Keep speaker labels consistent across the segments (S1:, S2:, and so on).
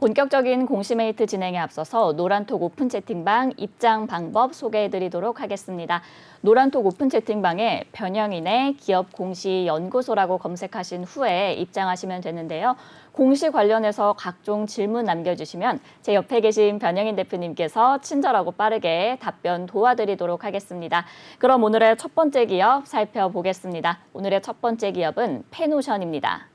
S1: 본격적인 공시메이트 진행에 앞서서 노란톡 오픈 채팅방 입장 방법 소개해드리도록 하겠습니다. 노란톡 오픈 채팅방에 변형인의 기업 공시 연구소라고 검색하신 후에 입장하시면 되는데요. 공시 관련해서 각종 질문 남겨주시면 제 옆에 계신 변형인 대표님께서 친절하고 빠르게 답변 도와드리도록 하겠습니다. 그럼 오늘의 첫 번째 기업 살펴보겠습니다. 오늘의 첫 번째 기업은 페노션입니다.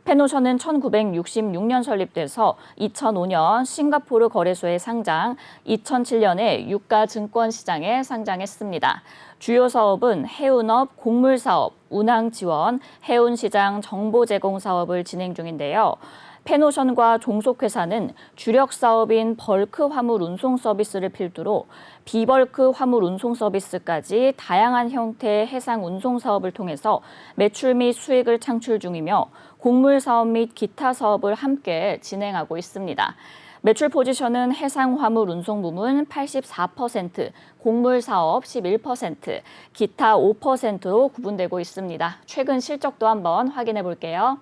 S1: 페노션은 1966년 설립돼서 2005년 싱가포르 거래소에 상장, 2007년에 유가 증권시장에 상장했습니다. 주요 사업은 해운업, 곡물사업, 운항 지원, 해운시장 정보 제공 사업을 진행 중인데요. 페노션과 종속회사는 주력 사업인 벌크 화물 운송 서비스를 필두로 비벌크 화물 운송 서비스까지 다양한 형태의 해상 운송 사업을 통해서 매출 및 수익을 창출 중이며 곡물 사업 및 기타 사업을 함께 진행하고 있습니다. 매출 포지션은 해상 화물 운송 부문 84%, 곡물 사업 11%, 기타 5%로 구분되고 있습니다. 최근 실적도 한번 확인해 볼게요.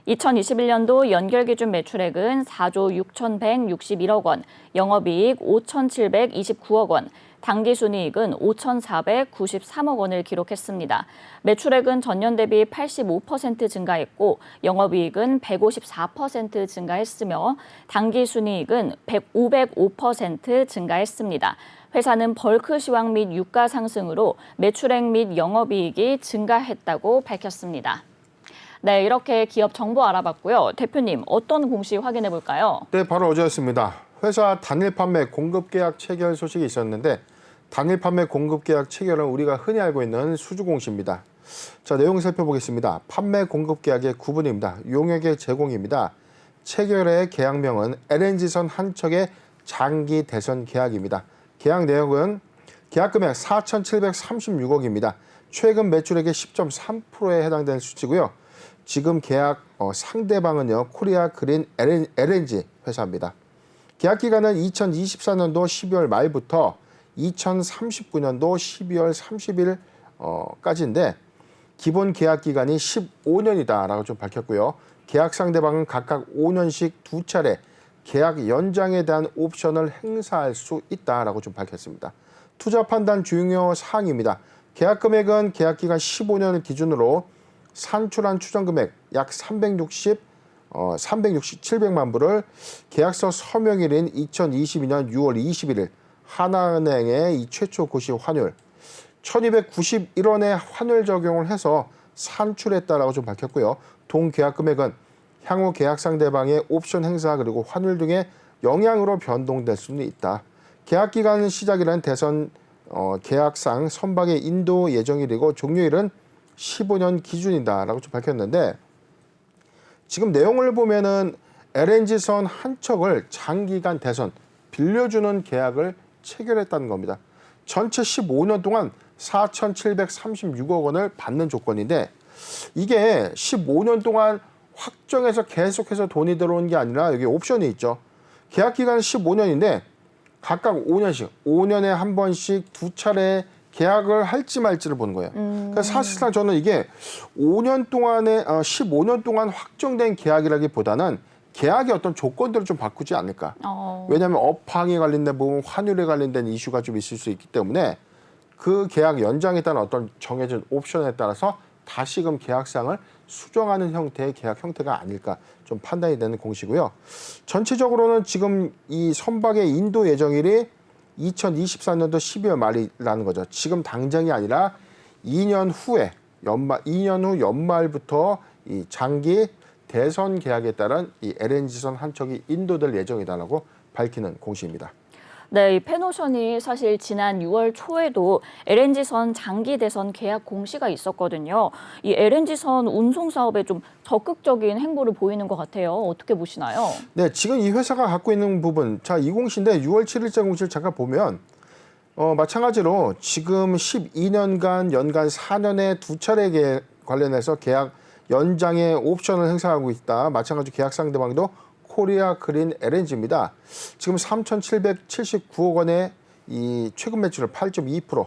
S1: 2021년도 연결기준 매출액은 4조 6,161억 원, 영업이익 5,729억 원, 당기순이익은 5,493억 원을 기록했습니다. 매출액은 전년 대비 85% 증가했고 영업이익은 154% 증가했으며 당기순이익은 505% 증가했습니다. 회사는 벌크 시황 및 유가 상승으로 매출액 및 영업이익이 증가했다고 밝혔습니다. 네, 이렇게 기업 정보 알아봤고요. 대표님, 어떤 공시 확인해 볼까요?
S2: 네, 바로 어제였습니다. 회사 단일 판매 공급 계약 체결 소식이 있었는데 단일 판매 공급 계약 체결은 우리가 흔히 알고 있는 수주 공시입니다. 자, 내용 살펴보겠습니다. 판매 공급 계약의 구분입니다. 용역의 제공입니다. 체결의 계약명은 LNG선 한 척의 장기 대선 계약입니다. 계약 내역은 계약 금액 4,736억입니다. 최근 매출액의 10.3%에 해당되는 수치고요. 지금 계약 상대방은요, 코리아 그린 LNG 회사입니다. 계약 기간은 2024년도 12월 말부터 2039년도 12월 30일까지인데 기본 계약 기간이 15년이다라고 좀 밝혔고요. 계약 상대방은 각각 5년씩 두 차례 계약 연장에 대한 옵션을 행사할 수 있다라고 좀 밝혔습니다. 투자 판단 중요 사항입니다. 계약 금액은 계약 기간 15년을 기준으로 산출한 추정 금액 약 367만 불을 계약서 서명일인 2022년 6월 21일 하나은행의 이 최초 고시 환율 1291원의 환율 적용을 해서 산출했다라고 좀 밝혔고요. 동계약 금액은 향후 계약 상대방의 옵션 행사 그리고 환율 등의 영향으로 변동될 수는 있다. 계약 기간 시작일은 대선 계약상 선박의 인도 예정일이고 종료일은 15년 기준이다라고 좀 밝혔는데 지금 내용을 보면은 LNG선 한 척을 장기간 대선 빌려주는 계약을 체결했다는 겁니다. 전체 15년 동안 4,736억 원을 받는 조건인데 이게 15년 동안 확정해서 계속해서 돈이 들어오는 게 아니라 여기 옵션이 있죠. 계약 기간은 15년인데 각각 5년씩, 5년에 한 번씩 두 차례 계약을 할지 말지를 보는 거예요. 그러니까 사실상 저는 이게 5년 동안에 15년 동안 확정된 계약이라기보다는 계약의 어떤 조건들을 좀 바꾸지 않을까. 왜냐하면 업황에 관련된 부분, 환율에 관련된 이슈가 좀 있을 수 있기 때문에 그 계약 연장에 따른 어떤 정해진 옵션에 따라서 다시금 계약상을 수정하는 형태의 계약 형태가 아닐까 좀 판단이 되는 공시고요. 전체적으로는 지금 이 선박의 인도 예정일이 2024년도 12월 말이라는 거죠. 지금 당장이 아니라 2년 후 연말부터 이 장기 대선 계약에 따른 이 LNG선 한 척이 인도될 예정이다라고 밝히는 공시입니다.
S1: 네, 이 페노션이 사실 지난 6월 초에도 LNG선 장기 대선 계약 공시가 있었거든요. 이 LNG선 운송 사업에 좀 적극적인 행보를 보이는 것 같아요. 어떻게 보시나요?
S2: 네, 지금 이 회사가 갖고 있는 부분, 자, 이 공시인데 6월 7일자 공시를 잠깐 보면 마찬가지로 지금 12년간 연간 4년에 두 차례 관련해서 계약 연장의 옵션을 행사하고 있다. 마찬가지로 계약 상대방도 코리아 그린 LNG입니다. 지금 3,779억 원의 이 최근 매출을 8.2%.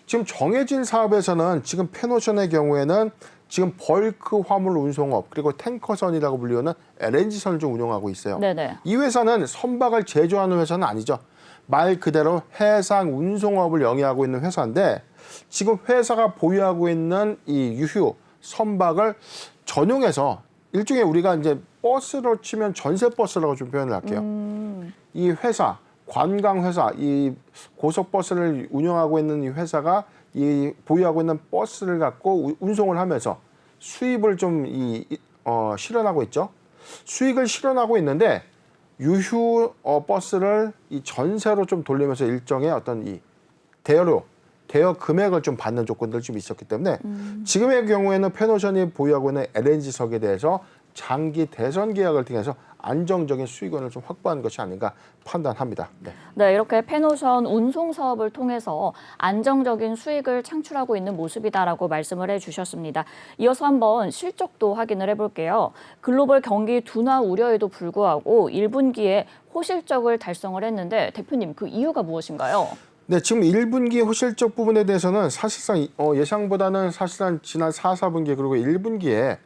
S2: 지금 정해진 사업에서는 지금 페노션의 경우에는 지금 벌크 화물 운송업 그리고 탱커선이라고 불리는 LNG선을 좀 운영하고 있어요.
S1: 네네.
S2: 이 회사는 선박을 제조하는 회사는 아니죠. 말 그대로 해상 운송업을 영위하고 있는 회사인데 지금 회사가 보유하고 있는 이 유휴 선박을 전용해서 일종의 우리가 이제 버스로 치면 전세 버스라고 좀 표현을 할게요. 이 회사 관광 회사 이 고속버스를 운영하고 있는 이 회사가 이 보유하고 있는 버스를 갖고 운송을 하면서 수입을 좀 실현하고 있죠. 수익을 실현하고 있는데 유휴 버스를 이 전세로 좀 돌리면서 일정의 어떤 이 대여 금액을 좀 받는 조건들이 좀 있었기 때문에 지금의 경우에는 페노션이 보유하고 있는 LNG석에 대해서 장기 대선 계약을 통해서 안정적인 수익원을 좀 확보하는 것이 아닌가 판단합니다. 네.
S1: 네, 이렇게 페노션 운송 사업을 통해서 안정적인 수익을 창출하고 있는 모습이다라고 말씀을 해주셨습니다. 이어서 한번 실적도 확인을 해볼게요. 글로벌 경기 둔화 우려에도 불구하고 1분기에 호실적을 달성을 했는데 대표님 그 이유가 무엇인가요?
S2: 네, 지금 1분기 호실적 부분에 대해서는 사실상 예상보다는 사실상 지난 4, 4분기 그리고 1분기에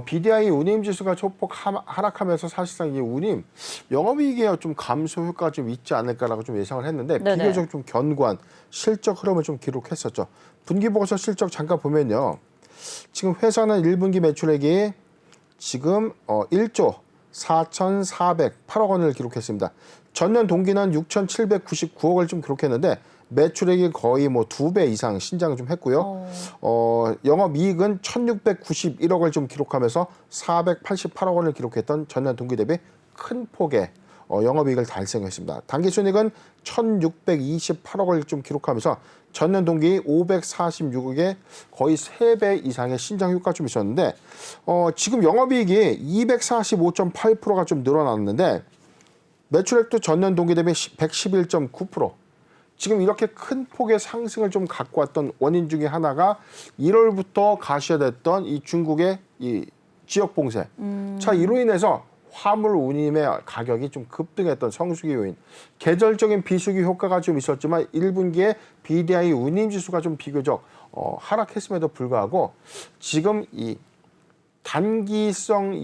S2: BDI 운임지수가 소폭 하락하면서 사실상 이 운임 영업이익에 좀 감소 효과가 좀 있지 않을까라고 좀 예상을 했는데
S1: 네네.
S2: 비교적 좀 견고한 실적 흐름을 좀 기록했었죠. 분기보고서 실적 잠깐 보면요. 지금 회사는 1분기 매출액이 지금 1조 4,408억 원을 기록했습니다. 전년 동기는 6,799억을 좀 기록했는데 매출액이 거의 뭐 2배 이상 신장을 좀 했고요. 영업이익은 1,691억을 좀 기록하면서 488억 원을 기록했던 전년 동기 대비 큰 폭의 영업이익을 달성했습니다. 당기순이익은 1,628억을 좀 기록하면서 전년 동기 546억의 거의 3배 이상의 신장 효과가 좀 있었는데 지금 영업이익이 245.8%가 좀 늘어났는데 매출액도 전년 동기 대비 111.9%. 지금 이렇게 큰 폭의 상승을 좀 갖고 왔던 원인 중에 하나가 1월부터 가시화됐던 이 중국의 이 지역 봉쇄. 자, 이로 인해서 화물 운임의 가격이 좀 급등했던 성수기 요인. 계절적인 비수기 효과가 좀 있었지만 1분기에 BDI 운임 지수가 좀 비교적 하락했음에도 불구하고 지금 이 단기성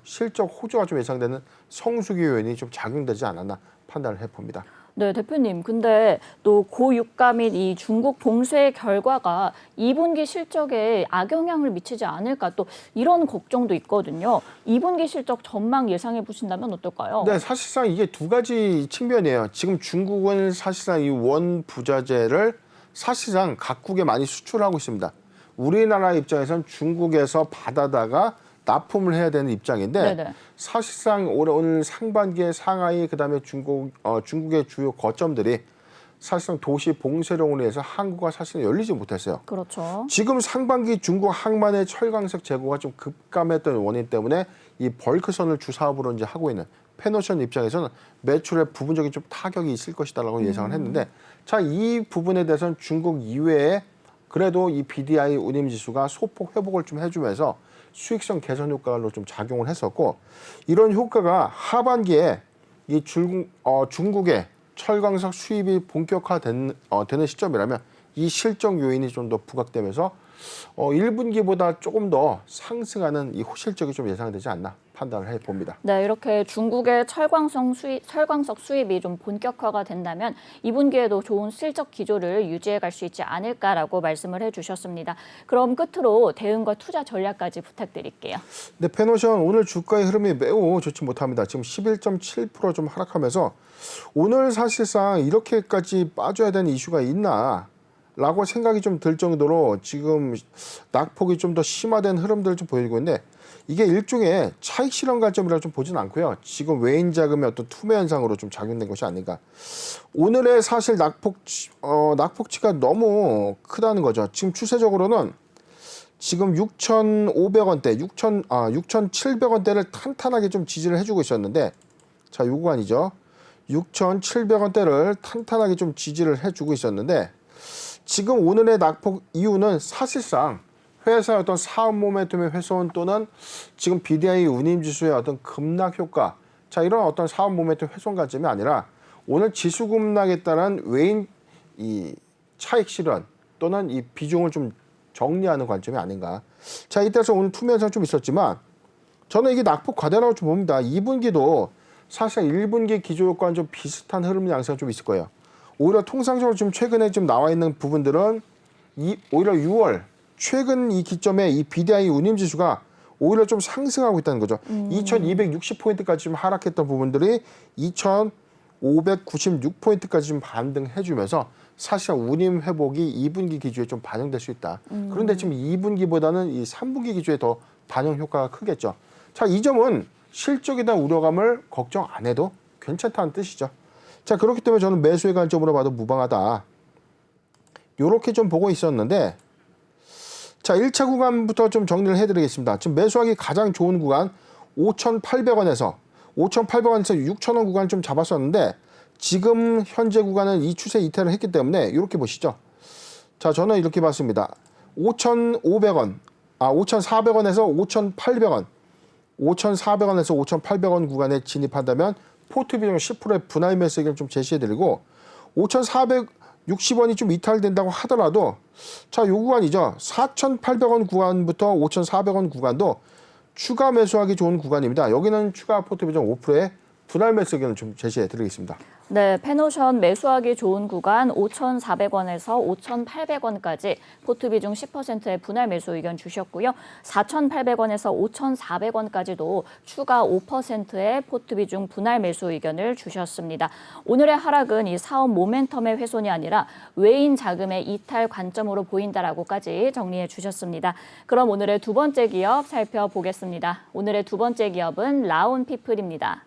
S2: 실적 호조가 좀 예상되는 성수기 요인이 좀 작용되지 않았나 판단을 해봅니다.
S1: 네, 대표님. 근데 또 고유가 및 이 중국 봉쇄 결과가 2분기 실적에 악영향을 미치지 않을까 또 이런 걱정도 있거든요. 2분기 실적 전망 예상해 보신다면 어떨까요?
S2: 네, 사실상 이게 두 가지 측면이에요. 지금 중국은 사실상 이 원 부자재를 사실상 각국에 많이 수출하고 있습니다. 우리나라 입장에선 중국에서 받아다가 납품을 해야 되는 입장인데
S1: 네네.
S2: 사실상 오늘 상반기에 상하이 그다음에 중국의 주요 거점들이 사실상 도시 봉쇄령으로 해서 항구가 사실 열리지 못했어요.
S1: 그렇죠.
S2: 지금 상반기 중국 항만의 철강석 재고가 좀 급감했던 원인 때문에 이 벌크선을 주사업으로 이제 하고 있는 페노션 입장에서는 매출에 부분적인 좀 타격이 있을 것이다라고 예상을 했는데 자, 이 부분에 대해서는 중국 이외에 그래도 이 BDI 운임 지수가 소폭 회복을 좀 해주면서 수익성 개선 효과로 좀 작용을 했었고 이런 효과가 하반기에 이 중국의 철강석 수입이 본격화되는 시점이라면 이 실적 요인이 좀 더 부각되면서 1분기보다 조금 더 상승하는 이 호실적이 좀 예상되지 않나 판단을 해봅니다.
S1: 네, 이렇게 중국의 철광석 수입이 좀 본격화가 된다면 2분기에도 좋은 실적 기조를 유지해 갈 수 있지 않을까라고 말씀을 해주셨습니다. 그럼 끝으로 대응과 투자 전략까지 부탁드릴게요.
S2: 근데 페노션 오늘 주가의 흐름이 매우 좋지 못합니다. 지금 11.7% 좀 하락하면서 오늘 사실상 이렇게까지 빠져야 되는 이슈가 있나? 라고 생각이 좀 들 정도로 지금 낙폭이 좀 더 심화된 흐름들을 좀 보이고 있는데 이게 일종의 차익 실현 관점이라 좀 보진 않고요. 지금 외인 자금의 어떤 투매 현상으로 좀 작용된 것이 아닌가. 오늘의 사실 낙폭치가 너무 크다는 거죠. 지금 추세적으로는 지금 6,500원대, 6,700원대를 탄탄하게 좀 지지를 해주고 있었는데 자, 요 구간이죠. 6,700원대를 탄탄하게 좀 지지를 해주고 있었는데 지금 오늘의 낙폭 이유는 사실상 회사의 어떤 사업 모멘텀의 훼손 또는 지금 BDI 운임 지수의 어떤 급락 효과, 자 이런 어떤 사업 모멘텀 훼손 관점이 아니라 오늘 지수 급락에 따른 외인 이 차익 실현 또는 이 비중을 좀 정리하는 관점이 아닌가. 자, 이때서 오늘 투매 현상 좀 있었지만 저는 이게 낙폭 과대라고 좀 봅니다. 2분기도 사실 1분기 기조효과는 좀 비슷한 흐름 양상 좀 있을 거예요. 오히려 통상적으로 좀 최근에 좀 나와 있는 부분들은 오히려 6월 최근 이 기점에 이 BDI 운임지수가 오히려 좀 상승하고 있다는 거죠. 2260포인트까지 좀 하락했던 부분들이 2596포인트까지 좀 반등해주면서 사실 운임 회복이 2분기 기조에 좀 반영될 수 있다. 그런데 지금 2분기보다는 이 3분기 기조에 더 반영 효과가 크겠죠. 자, 이 점은 실적에 대한 우려감을 걱정 안 해도 괜찮다는 뜻이죠. 자, 그렇기 때문에 저는 매수의 관점으로 봐도 무방하다. 요렇게 좀 보고 있었는데 자, 1차 구간부터 좀 정리를 해드리겠습니다. 지금 매수하기 가장 좋은 구간 5,800원에서 6,000원 구간 좀 잡았었는데 지금 현재 구간은 이 추세 이탈을 했기 때문에 이렇게 보시죠. 자, 저는 이렇게 봤습니다. 5,400원에서 5,800원 5,400원에서 5,800원 구간에 진입한다면 포트 비중 10%의 분할 매수 의견을 좀 제시해드리고 5,460원이 좀 이탈된다고 하더라도 자, 요 구간이죠. 4,800원 구간부터 5,400원 구간도 추가 매수하기 좋은 구간입니다. 여기는 추가 포트 비중 5%의 분할 매수 의견을 좀 제시해드리겠습니다.
S1: 네, 페노션 매수하기 좋은 구간 5,400원에서 5,800원까지 포트 비중 10%의 분할 매수 의견 주셨고요. 4,800원에서 5,400원까지도 추가 5%의 포트 비중 분할 매수 의견을 주셨습니다. 오늘의 하락은 이 사업 모멘텀의 훼손이 아니라 외인 자금의 이탈 관점으로 보인다라고까지 정리해 주셨습니다. 그럼 오늘의 두 번째 기업 살펴보겠습니다. 오늘의 두 번째 기업은 라온피플입니다.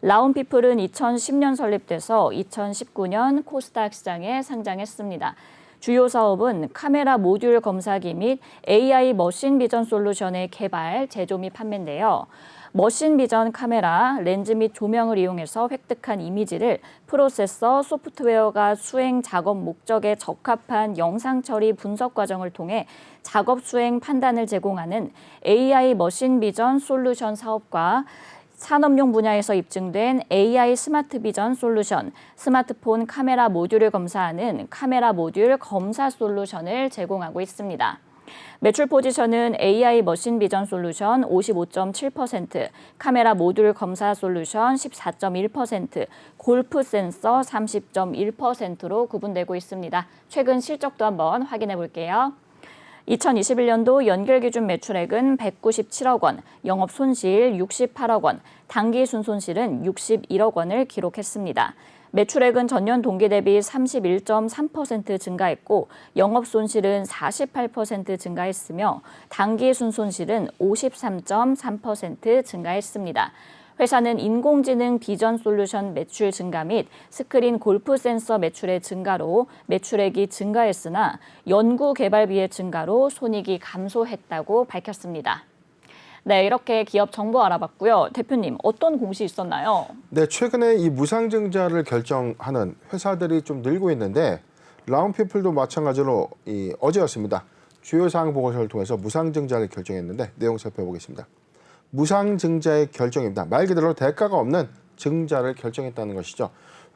S1: 라온피플은 2010년 설립돼서 2019년 코스닥 시장에 상장했습니다. 주요 사업은 카메라 모듈 검사기 및 AI 머신 비전 솔루션의 개발, 제조 및 판매인데요. 머신 비전 카메라, 렌즈 및 조명을 이용해서 획득한 이미지를 프로세서, 소프트웨어가 수행 작업 목적에 적합한 영상 처리 분석 과정을 통해 작업 수행 판단을 제공하는 AI 머신 비전 솔루션 사업과 산업용 분야에서 입증된 AI 스마트 비전 솔루션, 스마트폰 카메라 모듈을 검사하는 카메라 모듈 검사 솔루션을 제공하고 있습니다. 매출 포지션은 AI 머신 비전 솔루션 55.7%, 카메라 모듈 검사 솔루션 14.1%, 골프 센서 30.1%로 구분되고 있습니다. 최근 실적도 한번 확인해 볼게요. 2021년도 연결 기준 매출액은 197억 원, 영업 손실 68억 원, 당기 순손실은 61억 원을 기록했습니다. 매출액은 전년 동기 대비 31.3% 증가했고 영업 손실은 48% 증가했으며 당기 순손실은 53.3% 증가했습니다. 회사는 인공지능 비전 솔루션 매출 증가 및 스크린 골프 센서 매출의 증가로 매출액이 증가했으나 연구 개발비의 증가로 손익이 감소했다고 밝혔습니다. 네, 이렇게 기업 정보 알아봤고요. 대표님, 어떤 공시 있었나요?
S2: 네, 최근에 이 무상증자를 결정하는 회사들이 좀 늘고 있는데 라온피플도 마찬가지로 어제였습니다. 주요 사항 보고서를 통해서 무상증자를 결정했는데 내용 살펴보겠습니다. 무상증자의 결정입니다. 말 그대로 대가가 없는 증자를 결정했다는 것이죠.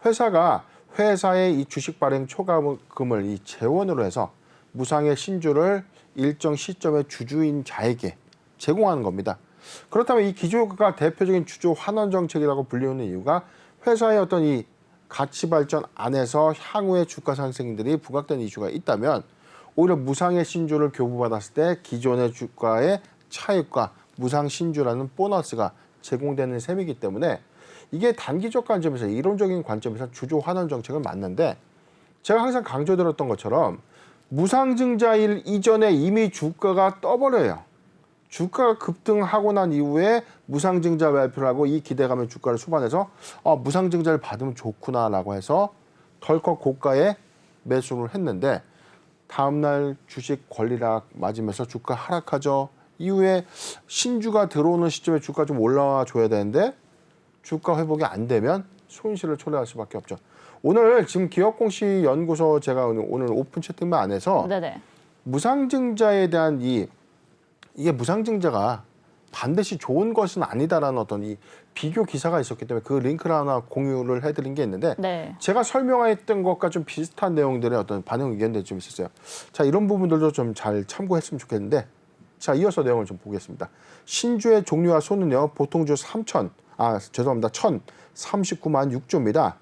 S2: 회사가 회사의 이 주식 발행 초과금을 이 재원으로 해서 무상의 신주를 일정 시점에 주주인자에게 제공하는 겁니다. 그렇다면 이 기조효과가 대표적인 주주 환원 정책이라고 불리우는 이유가 회사의 어떤 이 가치 발전 안에서 향후의 주가 상승들이 부각되는 이슈가 있다면 오히려 무상의 신주를 교부받았을 때 기존의 주가의 차익과 무상 신주라는 보너스가 제공되는 셈이기 때문에 이게 단기적 관점에서 이론적인 관점에서 주주 환원 정책은 맞는데 제가 항상 강조드렸던 것처럼 무상증자일 이전에 이미 주가가 떠버려요. 주가가 급등하고 난 이후에 무상증자 발표를 하고 이 기대감의 주가를 수반해서 무상증자를 받으면 좋구나라고 해서 덜컥 고가에 매수를 했는데 다음날 주식 권리락 맞으면서 주가 하락하죠. 이후에 신주가 들어오는 시점에 주가 좀 올라와 줘야 되는데 주가 회복이 안 되면 손실을 초래할 수밖에 없죠. 오늘 지금 기업공시 연구소 제가 오늘 오픈 채팅방 안에서
S1: 네네.
S2: 무상증자에 대한 이게 무상증자가 반드시 좋은 것은 아니다라는 어떤 이 비교 기사가 있었기 때문에 그 링크를 하나 공유를 해드린 게 있는데
S1: 네.
S2: 제가 설명했던 것과 좀 비슷한 내용들의 어떤 반응 의견들이 좀 있었어요. 자, 이런 부분들도 좀 잘 참고했으면 좋겠는데 자, 이어서 내용을 좀 보겠습니다. 신주의 종류와 수는요, 보통주 1,039만 6주입니다.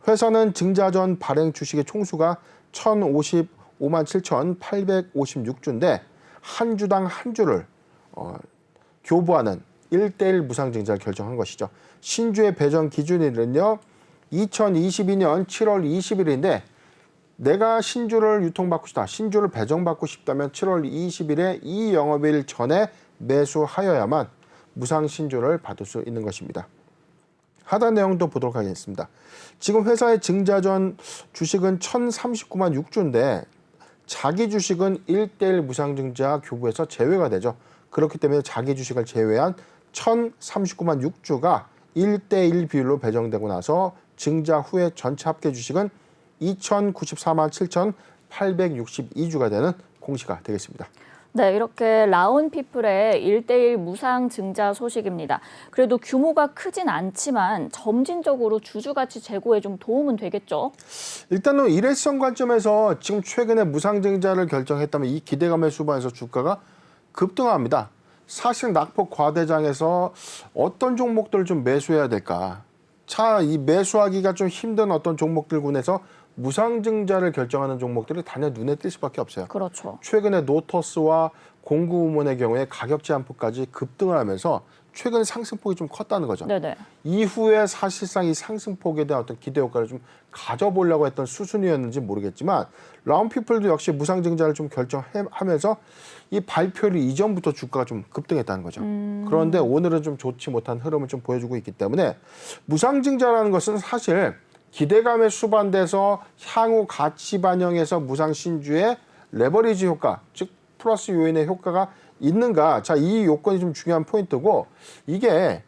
S2: 회사는 증자 전 발행 주식의 총수가 1,055만 7,856주인데 한 주당 한 주를 교부하는 1대1 무상증자를 결정한 것이죠. 신주의 배정 기준일은요, 2022년 7월 20일인데 내가 신주를 유통받고 싶다, 신주를 배정받고 싶다면 7월 20일에 이 영업일 전에 매수하여야만 무상 신주를 받을 수 있는 것입니다. 하단 내용도 보도록 하겠습니다. 지금 회사의 증자 전 주식은 1,039만 6주인데 자기 주식은 1대1 무상증자 교부에서 제외가 되죠. 그렇기 때문에 자기 주식을 제외한 1,039만 6주가 1대1 비율로 배정되고 나서 증자 후에 전체 합계 주식은 2,094만 7,862주가 되는 공시가 되겠습니다.
S1: 네, 이렇게 라온피플의 1대1 무상 증자 소식입니다. 그래도 규모가 크진 않지만 점진적으로 주주가치 제고에 좀 도움은 되겠죠?
S2: 일단은 일회성 관점에서 지금 최근에 무상증자를 결정했다면 이 기대감에 수반해서 주가가 급등합니다. 사실 낙폭 과대장에서 어떤 종목들을 좀 매수해야 될까? 이 매수하기가 좀 힘든 어떤 종목들군에서 무상증자를 결정하는 종목들이 단연 눈에 띌 수밖에 없어요.
S1: 그렇죠.
S2: 최근에 노터스와 공구음원의 경우에 가격 제한폭까지 급등을 하면서 최근 상승폭이 좀 컸다는 거죠.
S1: 네네.
S2: 이후에 사실상 이 상승폭에 대한 어떤 기대 효과를 좀 가져보려고 했던 수순이었는지 모르겠지만 라운피플도 역시 무상증자를 좀 결정하면서 이 발표를 이전부터 주가가 좀 급등했다는 거죠. 그런데 오늘은 좀 좋지 못한 흐름을 좀 보여주고 있기 때문에 무상증자라는 것은 사실 기대감에 수반돼서 향후 가치 반영해서 무상 신주의 레버리지 효과, 즉 플러스 요인의 효과가 있는가? 자, 이 요건이 좀 중요한 포인트고 이게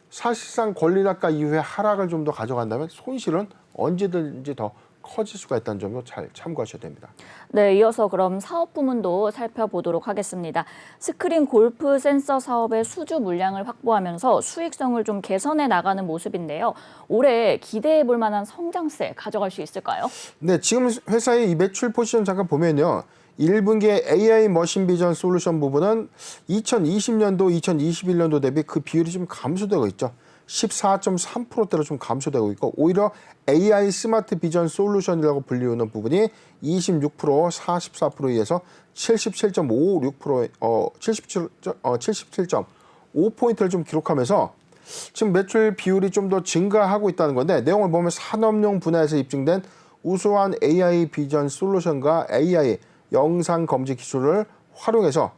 S2: 사실상 권리락가 이후에 하락을 좀 더 가져간다면 손실은 언제든지 더 커질 수가 있다는 점도 잘 참고하셔야 됩니다.
S1: 네, 이어서 그럼 사업 부문도 살펴보도록 하겠습니다. 스크린 골프 센서 사업의 수주 물량을 확보하면서 수익성을 좀 개선해 나가는 모습인데요. 올해 기대해 볼 만한 성장세 가져갈 수 있을까요?
S2: 네, 지금 회사의 이 매출 포지션 잠깐 보면요. 1분기에 AI 머신 비전 솔루션 부분은 2020년도, 2021년도 대비 그 비율이 좀 감소되고 있죠. 14.3%대로 좀 감소되고 있고 오히려 AI 스마트 비전 솔루션이라고 불리우는 부분이 26%, 44%에서 77.56%, 77.5포인트를 좀 기록하면서 지금 매출 비율이 좀 더 증가하고 있다는 건데 내용을 보면 산업용 분야에서 입증된 우수한 AI 비전 솔루션과 AI 영상 검지 기술을 활용해서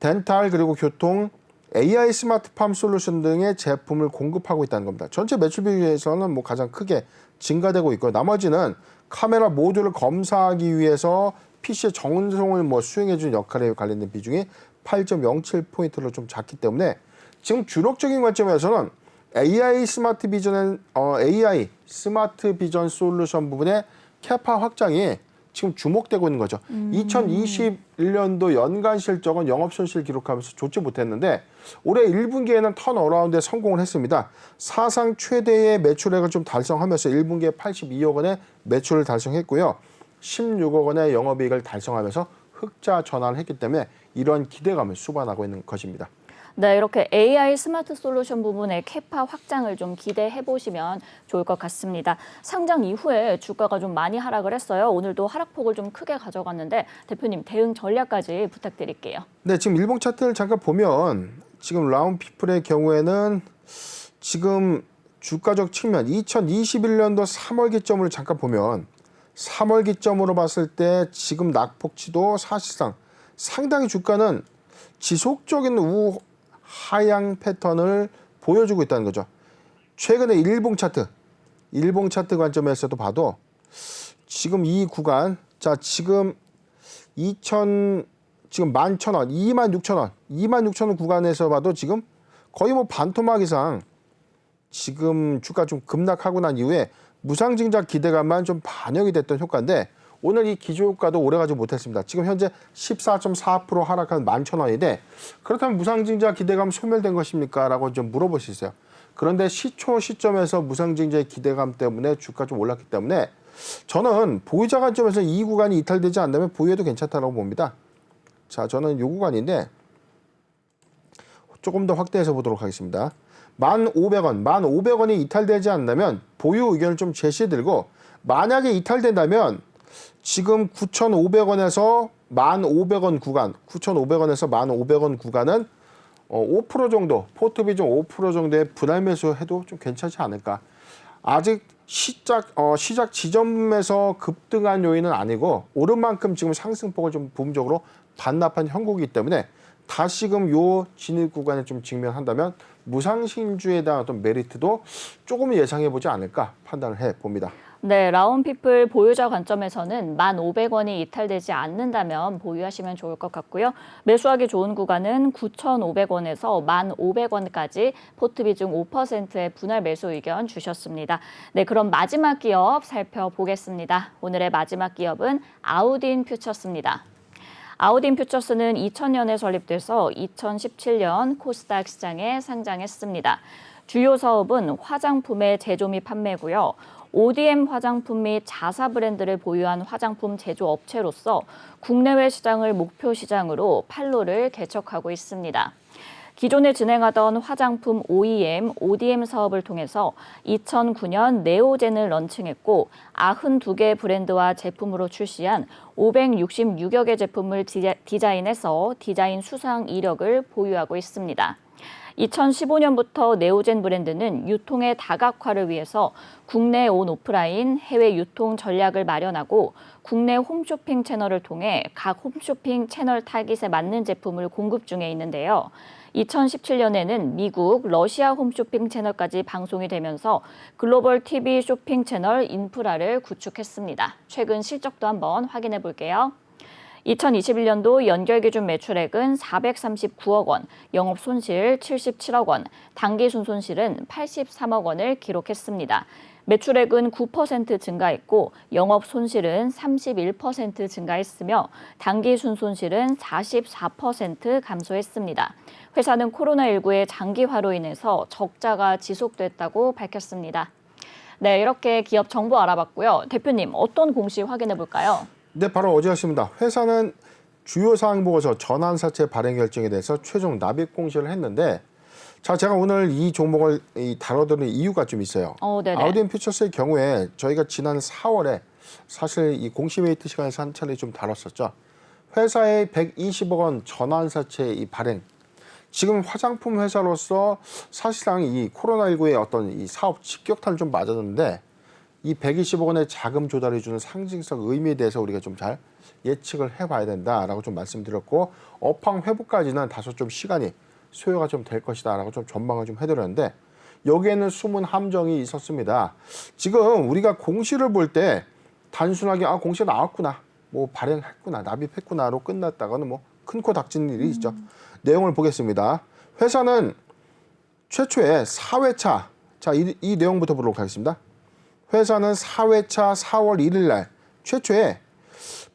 S2: 덴탈 그리고 교통, AI 스마트팜 솔루션 등의 제품을 공급하고 있다는 겁니다. 전체 매출 비율에서는 뭐 가장 크게 증가되고 있고 나머지는 카메라 모듈을 검사하기 위해서 PC의 정운송을 수행해주는 역할에 관련된 비중이 8.07포인트로 좀 작기 때문에 지금 주력적인 관점에서는 AI 스마트 비전 솔루션 부분의 캐파 확장이 지금 주목되고 있는 거죠. 2021년도 연간 실적은 영업손실 기록하면서 좋지 못했는데 올해 1분기에는 턴어라운드에 성공을 했습니다. 사상 최대의 매출액을 좀 달성하면서 1분기에 82억 원의 매출을 달성했고요. 16억 원의 영업이익을 달성하면서 흑자 전환을 했기 때문에 이런 기대감을 수반하고 있는 것입니다.
S1: 네, 이렇게 AI 스마트 솔루션 부분의 캐파 확장을 좀 기대해 보시면 좋을 것 같습니다. 상장 이후에 주가가 좀 많이 하락을 했어요. 오늘도 하락폭을 좀 크게 가져갔는데 대표님 대응 전략까지 부탁드릴게요.
S2: 네, 지금 일봉 차트를 잠깐 보면 지금 라운피플의 경우에는 지금 주가적 측면 2021년도 3월 기점을 잠깐 보면 3월 기점으로 봤을 때 지금 낙폭치도 사실상 상당히 주가는 지속적인 하향 패턴을 보여주고 있다는 거죠. 최근에 일봉 차트 관점에서도 봐도 지금 이 구간, 자 지금 11,000원, 26,000원 구간에서 봐도 지금 거의 반토막 이상 지금 주가 좀 급락하고 난 이후에 무상증자 기대감만 좀 반영이 됐던 효과인데 오늘 이 기조효과도 오래가지 못했습니다. 지금 현재 14.4% 하락한 11,000원인데 그렇다면 무상증자 기대감 소멸된 것입니까? 라고 좀 물어볼 수 있어요. 그런데 시초 시점에서 무상증자의 기대감 때문에 주가 좀 올랐기 때문에 저는 보유자 관점에서 이 구간이 이탈되지 않는다면 보유해도 괜찮다고 봅니다. 자, 저는 이 구간인데 조금 더 확대해서 보도록 하겠습니다. 1,500원, 1,500원이 이탈되지 않는다면 보유 의견을 좀 제시해드리고 만약에 이탈된다면 지금 9,500원에서 1,500원 구간, 9,500원에서 1,500원 구간은 5% 정도, 포트 비중 5% 정도의 분할 매수해도 좀 괜찮지 않을까. 아직 시작 지점에서 급등한 요인은 아니고 오른 만큼 지금 상승폭을 좀 부분적으로 반납한 형국이기 때문에 다시금 요 진입 구간에 좀 직면한다면 무상신주에 대한 어떤 메리트도 조금 예상해보지 않을까 판단을 해봅니다.
S1: 네, 라운피플 보유자 관점에서는 1,500원이 이탈되지 않는다면 보유하시면 좋을 것 같고요. 매수하기 좋은 구간은 9,500원에서 1,500원까지 포트 비중 5%의 분할 매수 의견 주셨습니다. 네, 그럼 마지막 기업 살펴보겠습니다. 오늘의 마지막 기업은 아우딘 퓨처스입니다. 아우딘 퓨처스는 2000년에 설립돼서 2017년 코스닥 시장에 상장했습니다. 주요 사업은 화장품의 제조 및 판매고요. ODM 화장품 및 자사 브랜드를 보유한 화장품 제조업체로서 국내외 시장을 목표 시장으로 판로를 개척하고 있습니다. 기존에 진행하던 화장품 OEM, ODM 사업을 통해서 2009년 네오젠을 런칭했고 92개 브랜드와 제품으로 출시한 566여 개 제품을 디자인해서 디자인 수상 이력을 보유하고 있습니다. 2015년부터 네오젠 브랜드는 유통의 다각화를 위해서 국내 온 오프라인, 해외 유통 전략을 마련하고 국내 홈쇼핑 채널을 통해 각 홈쇼핑 채널 타깃에 맞는 제품을 공급 중에 있는데요. 2017년에는 미국, 러시아 홈쇼핑 채널까지 방송이 되면서 글로벌 TV 쇼핑 채널 인프라를 구축했습니다. 최근 실적도 한번 확인해 볼게요. 2021년도 연결기준 매출액은 439억 원, 영업 손실 77억 원, 당기순 손실은 83억 원을 기록했습니다. 매출액은 9% 증가했고 영업 손실은 31% 증가했으며 당기순 손실은 44% 감소했습니다. 회사는 코로나19의 장기화로 인해서 적자가 지속됐다고 밝혔습니다. 네, 이렇게 기업 정보 알아봤고요. 대표님, 어떤 공시 확인해 볼까요?
S2: 네, 바로 어제였습니다. 회사는 주요 사항 보고서 전환사채 발행 결정에 대해서 최종 납입 공시를 했는데 자, 제가 오늘 이 종목을 다뤄드리는 이유가 좀 있어요. 아우딘 퓨처스의 경우에 저희가 지난 4월에 사실 이 공시 웨이트 시간에서 한 차례 좀 다뤘었죠. 회사의 120억 원 전환사채 이 발행. 지금 화장품 회사로서 사실상 이 코로나19의 어떤 이 사업 직격탄을 좀 맞았는데 이 120억 원의 자금 조달해 주는 상징성 의미에 대해서 우리가 좀 잘 예측을 해봐야 된다라고 좀 말씀드렸고 업황 회복까지는 다소 좀 시간이 소요가 좀 될 것이다라고 좀 전망을 좀 해드렸는데 여기에는 숨은 함정이 있었습니다. 지금 우리가 공시를 볼 때 단순하게 공시 나왔구나, 뭐 발행했구나, 납입했구나로 끝났다가는 뭐 큰 코 닥치는 일이 있죠. 내용을 보겠습니다. 회사는 최초에 4회차, 자, 이 내용부터 보도록 하겠습니다. 회사는 4회차 4월 1일 날 최초에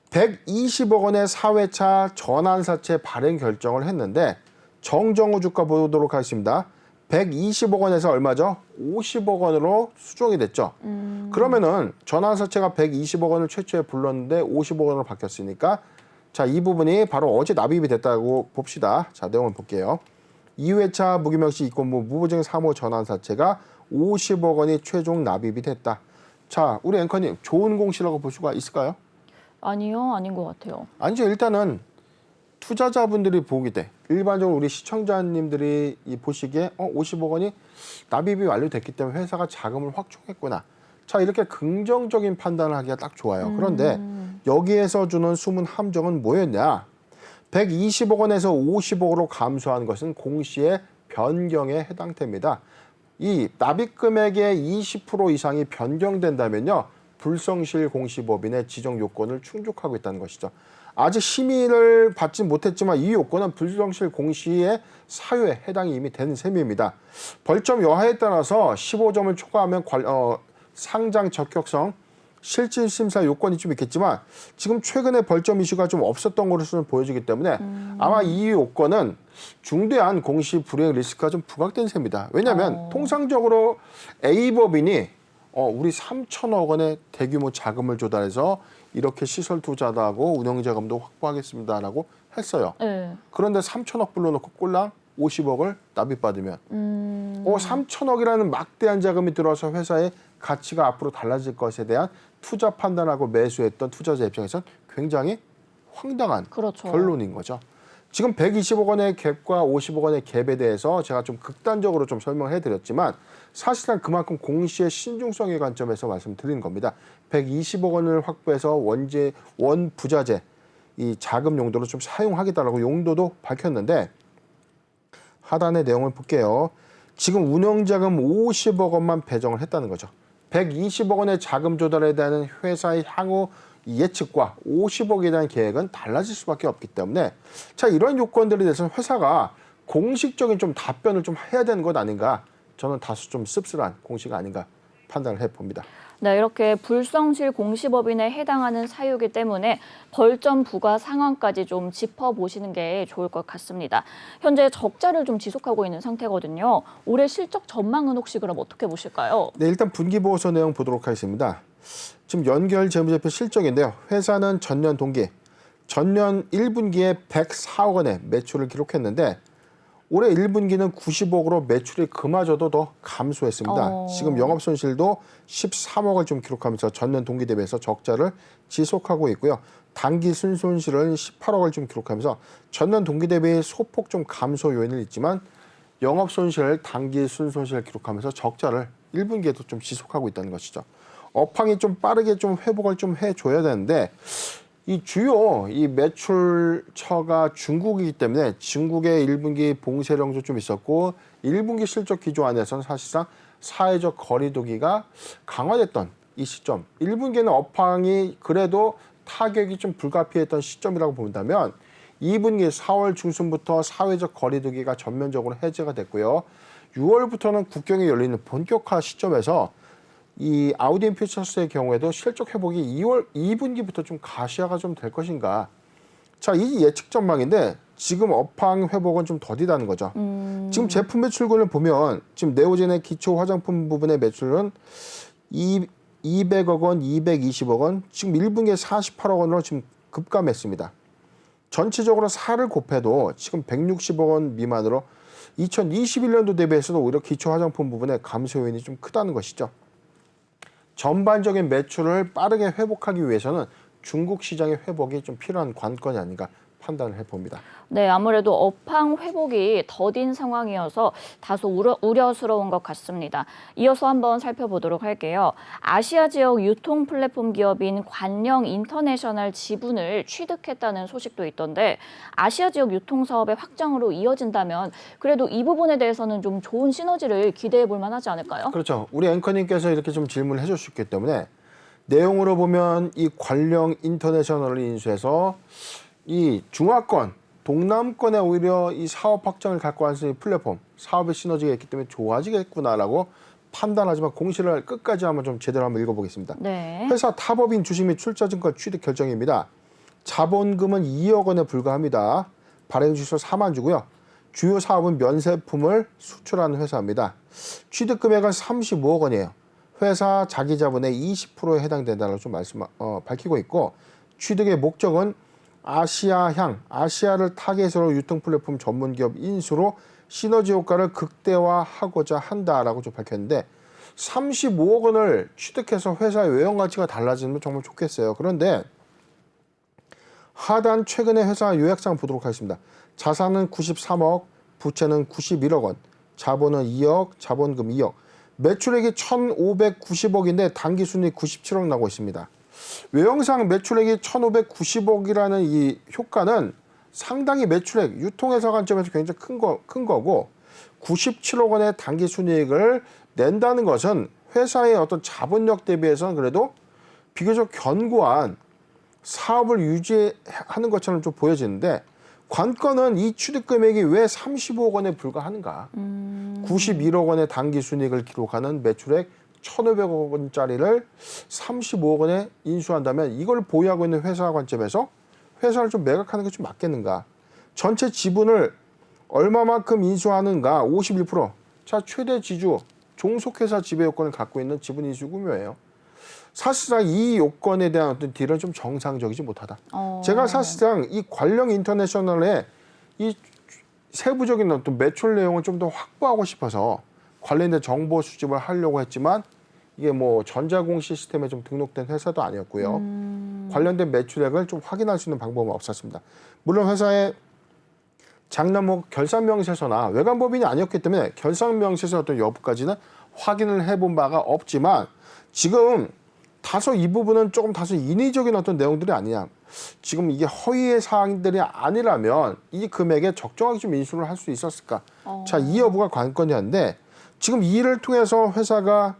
S2: 120억 원의 4회차 전환사채 발행 결정을 했는데 정정후 주가 보도록 하겠습니다. 120억 원에서 얼마죠? 50억 원으로 수정이 됐죠. 그러면은 전환사채가 120억 원을 최초에 불렀는데 50억 원으로 바뀌었으니까 자, 이 부분이 바로 어제 납입이 됐다고 봅시다. 자, 내용을 볼게요. 2회차 무기명시 이권무 무보증 사모 전환사채가 50억 원이 최종 납입이 됐다. 자, 우리 앵커님 좋은 공시라고 볼 수가 있을까요?
S1: 아니요, 아닌 것 같아요.
S2: 아니죠. 일단은 투자자분들이 보기 때 일반적으로 우리 시청자님들이 보시기에 50억 원이 납입이 완료됐기 때문에 회사가 자금을 확충했구나. 자, 이렇게 긍정적인 판단을 하기가 딱 좋아요. 그런데 여기에서 주는 숨은 함정은 뭐였냐? 120억 원에서 50억으로 감소한 것은 공시의 변경에 해당됩니다. 이 납입 금액의 20% 이상이 변경된다면요, 불성실 공시법인의 지정 요건을 충족하고 있다는 것이죠. 아직 심의를 받지 못했지만 이 요건은 불성실 공시의 사유에 해당이 이미 된 셈입니다. 벌점 여하에 따라서 15점을 초과하면 상장 적격성 실질심사 요건이 좀 있겠지만 지금 최근에 벌점 이슈가 좀 없었던 것으로 보여지기 때문에 아마 이 요건은 중대한 공시 불이행 리스크가 좀 부각된 셈입니다. 왜냐하면 통상적으로 A법인이 우리 3천억 원의 대규모 자금을 조달해서 이렇게 시설 투자도 하고 운영 자금도 확보하겠습니다라고 했어요.
S1: 네.
S2: 그런데 3천억 불러놓고 꼴랑 50억을 납입받으면 3천억이라는 막대한 자금이 들어와서 회사의 가치가 앞으로 달라질 것에 대한 투자 판단하고 매수했던 투자자 입장에선 굉장히 황당한
S1: 그렇죠.
S2: 결론인 거죠. 지금 120억 원의 갭과 50억 원의 갭에 대해서 제가 좀 극단적으로 좀 설명을 해드렸지만 사실상 그만큼 공시의 신중성의 관점에서 말씀드리는 겁니다. 120억 원을 확보해서 원 부자재 이 자금 용도로 좀 사용하겠다라고 용도도 밝혔는데 하단의 내용을 볼게요. 지금 운영자금 50억 원만 배정을 했다는 거죠. 120억 원의 자금 조달에 대한 회사의 향후 예측과 50억에 대한 계획은 달라질 수밖에 없기 때문에 자 이런 요건들에 대해서는 회사가 공식적인 좀 답변을 좀 해야 되는 것 아닌가 저는 다소 좀 씁쓸한 공시가 아닌가 판단을 해봅니다.
S1: 네, 이렇게 불성실 공시법인에 해당하는 사유이기 때문에 벌점 부과 상황까지 좀 짚어보시는 게 좋을 것 같습니다. 현재 적자를 좀 지속하고 있는 상태거든요. 올해 실적 전망은 혹시 그럼 어떻게 보실까요?
S2: 네, 일단 분기보고서 내용 보도록 하겠습니다. 지금 연결 재무제표 실적인데요. 회사는 전년 동기, 전년 1분기에 104억 원의 매출을 기록했는데 올해 1분기는 90억으로 매출이 그마저도 더 감소했습니다. 지금 영업손실도 13억을 좀 기록하면서 전년 동기 대비해서 적자를 지속하고 있고요. 단기 순손실은 18억을 좀 기록하면서 전년 동기 대비 소폭 좀 감소 요인은 있지만 영업손실, 단기 순손실을 기록하면서 적자를 1분기에도 좀 지속하고 있다는 것이죠. 업황이 좀 빠르게 좀 회복을 좀 해줘야 되는데 이 주요 이 매출처가 중국이기 때문에 중국의 1분기 봉쇄령도 좀 있었고 1분기 실적 기조 안에서는 사실상 사회적 거리두기가 강화됐던 이 시점 1분기에는 업황이 그래도 타격이 좀 불가피했던 시점이라고 본다면 2분기 4월 중순부터 사회적 거리두기가 전면적으로 해제가 됐고요. 6월부터는 국경이 열리는 본격화 시점에서 이 아우디인 퓨처스의 경우에도 실적 회복이 2분기부터 좀 가시화가 좀 될 것인가. 자, 이 예측 전망인데 지금 업황 회복은 좀 더디다는 거죠. 지금 제품 매출군을 보면 지금 네오젠의 기초 화장품 부분의 매출은 200억 원, 220억 원, 지금 1분기에 48억 원으로 지금 급감했습니다. 전체적으로 4를 곱해도 지금 160억 원 미만으로 2021년도 대비해서도 오히려 기초 화장품 부분의 감소 요인이 좀 크다는 것이죠. 전반적인 매출을 빠르게 회복하기 위해서는 중국 시장의 회복이 좀 필요한 관건이 아닌가 판단을 해봅니다.
S1: 네, 아무래도 업황 회복이 더딘 상황이어서 다소 우려스러운 것 같습니다. 이어서 한번 살펴보도록 할게요. 아시아 지역 유통 플랫폼 기업인 관영 인터내셔널 지분을 취득했다는 소식도 있던데 아시아 지역 유통 사업의 확장으로 이어진다면 그래도 이 부분에 대해서는 좀 좋은 시너지를 기대해 볼 만하지 않을까요?
S2: 그렇죠. 우리 앵커님께서 이렇게 좀 질문을 해주셨기 때문에 내용으로 보면 이 관영 인터내셔널을 인수해서 이 중화권, 동남권에 오히려 이 사업 확장을 갖고 가는 플랫폼, 사업의 시너지가 있기 때문에 좋아지겠구나라고 판단하지만 공시를 끝까지 한번 좀 제대로 한번 읽어보겠습니다.
S1: 네.
S2: 회사 타법인 주식 및 출자증권 취득 결정입니다. 자본금은 2억 원에 불과합니다. 발행주소 4만 주고요. 주요 사업은 면세품을 수출하는 회사입니다. 취득 금액은 35억 원이에요. 회사 자기 자본의 20%에 해당된다고 좀 밝히고 있고 취득의 목적은 아시아를 타겟으로 유통 플랫폼 전문 기업 인수로 시너지 효과를 극대화하고자 한다라고 좀 밝혔는데 35억 원을 취득해서 회사의 외형 가치가 달라지면 정말 좋겠어요. 그런데 하단 최근의 회사 요약상 보도록 하겠습니다. 자산은 93억, 부채는 91억 원, 자본은 2억, 자본금 2억, 매출액이 1,590억인데 당기순이익 97억 나고 있습니다. 외형상 매출액이 1,590억이라는 이 효과는 상당히 매출액, 유통회사 관점에서 굉장히 큰 거고 97억 원의 당기순이익을 낸다는 것은 회사의 어떤 자본력 대비해서는 그래도 비교적 견고한 사업을 유지하는 것처럼 좀 보여지는데 관건은 이 취득 금액이 왜 35억 원에 불과하는가. 91억 원의 당기순이익을 기록하는 매출액 1,500억 원짜리를 35억 원에 인수한다면 이걸 보유하고 있는 회사 관점에서 회사를 좀 매각하는 게 좀 맞겠는가? 전체 지분을 얼마만큼 인수하는가? 51%. 자, 최대 지주 종속회사 지배 요건을 갖고 있는 지분 인수 규모예요. 사실상 이 요건에 대한 어떤 딜은 좀 정상적이지 못하다. 제가 사실상 이 관령 인터내셔널의 이 세부적인 어떤 매출 내용을 좀 더 확보하고 싶어서 관련된 정보 수집을 하려고 했지만 이게 뭐 전자공 시스템에 좀 등록된 회사도 아니었고요. 관련된 매출액을 좀 확인할 수 있는 방법은 없었습니다. 물론 회사의 장남목 결산명세서나 외관법인이 아니었기 때문에 결산명세서 어떤 여부까지는 확인을 해본 바가 없지만 지금 다소 이 부분은 조금 다소 인위적인 어떤 내용들이 아니냐. 지금 이게 허위의 사항들이 아니라면 이 금액에 적정하게 좀 인수를 할 수 있었을까. 자, 이 여부가 관건이었는데 지금 이 일을 통해서 회사가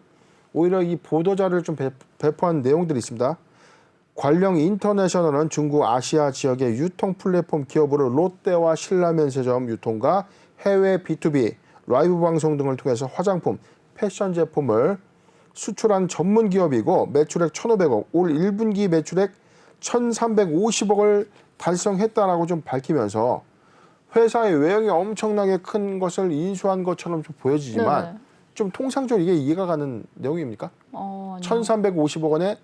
S2: 오히려 이 보도자를 좀 배포한 내용들이 있습니다. 관령 인터내셔널은 중국 아시아 지역의 유통 플랫폼 기업으로 롯데와 신라면세점 유통과 해외 B2B, 라이브 방송 등을 통해서 화장품, 패션 제품을 수출한 전문 기업이고 매출액 1,500억, 올 1분기 매출액 1,350억을 달성했다라고 좀 밝히면서 회사의 외형이 엄청나게 큰 것을 인수한 것처럼 좀 보여지지만
S1: 네네.
S2: 좀 통상적으로 이게 이해가 가는 내용입니까? 1,350억 원에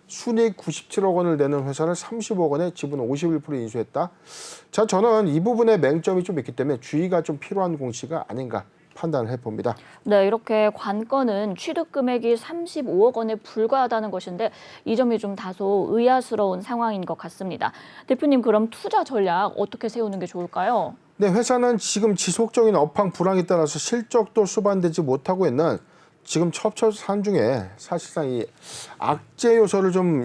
S2: 순이익 97억 원을 내는 회사를 30억 원에 지분 51% 인수했다. 자, 저는 이 부분에 맹점이 좀 있기 때문에 주의가 좀 필요한 공시가 아닌가 판단을 해봅니다.
S1: 네, 이렇게 관건은 취득 금액이 35억 원에 불과하다는 것인데 이 점이 좀 다소 의아스러운 상황인 것 같습니다. 대표님, 그럼 투자 전략 어떻게 세우는 게 좋을까요?
S2: 네, 회사는 지금 지속적인 업황 불황에 따라서 실적도 수반되지 못하고 있는 지금 첩첩산 중에 사실상 이 악재 요소를 좀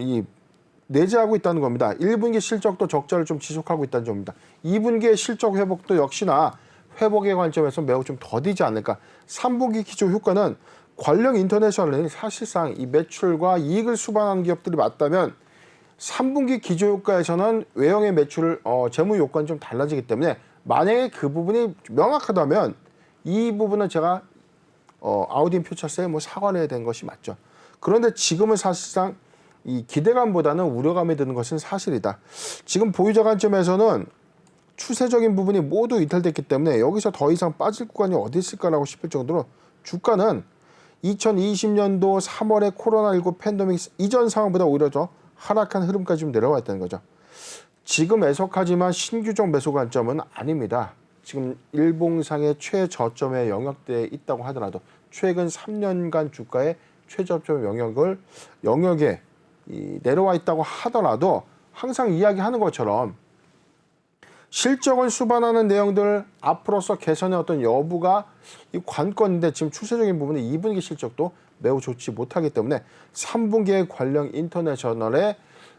S2: 내재하고 있다는 겁니다. 1분기 실적도 적자를 좀 지속하고 있다는 점입니다. 2분기의 실적 회복도 역시나 회복의 관점에서 매우 좀 더디지 않을까. 3분기 기조 효과는 관령 인터내셔널이 사실상 이 매출과 이익을 수반하는 기업들이 맞다면 3분기 기조 효과에서는 외형의 매출 재무 요건이 좀 달라지기 때문에 만약에 그 부분이 명확하다면 이 부분은 제가 아우딘 퓨처스에 뭐 사과를 해야 되는 것이 맞죠. 그런데 지금은 사실상 이 기대감보다는 우려감이 드는 것은 사실이다. 지금 보유자 관점에서는 추세적인 부분이 모두 이탈됐기 때문에 여기서 더 이상 빠질 구간이 어디 있을까라고 싶을 정도로 주가는 2020년도 3월에 코로나19 팬데믹 이전 상황보다 오히려 더 하락한 흐름까지 좀 내려와 있다는 거죠. 지금 애석하지만 신규적 매수 관점은 아닙니다. 지금 일봉상의 최저점의 영역대에 있다고 하더라도 최근 3년간 주가의 최저점 영역에 내려와 있다고 하더라도 항상 이야기하는 것처럼 실적을 수반하는 내용들 앞으로서 개선의 어떤 여부가 이 관건인데 지금 추세적인 부분은 2분기 실적도 매우 좋지 못하기 때문에 3분기의 관령 인터내셔널의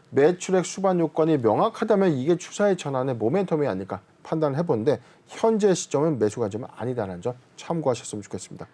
S2: 매출액 수반 요건이 명확하다면 이게 추세의 전환의 모멘텀이 아닐까 판단을 해보는데 현재 시점은 매수 관점은 아니다라는 점 참고하셨으면 좋겠습니다.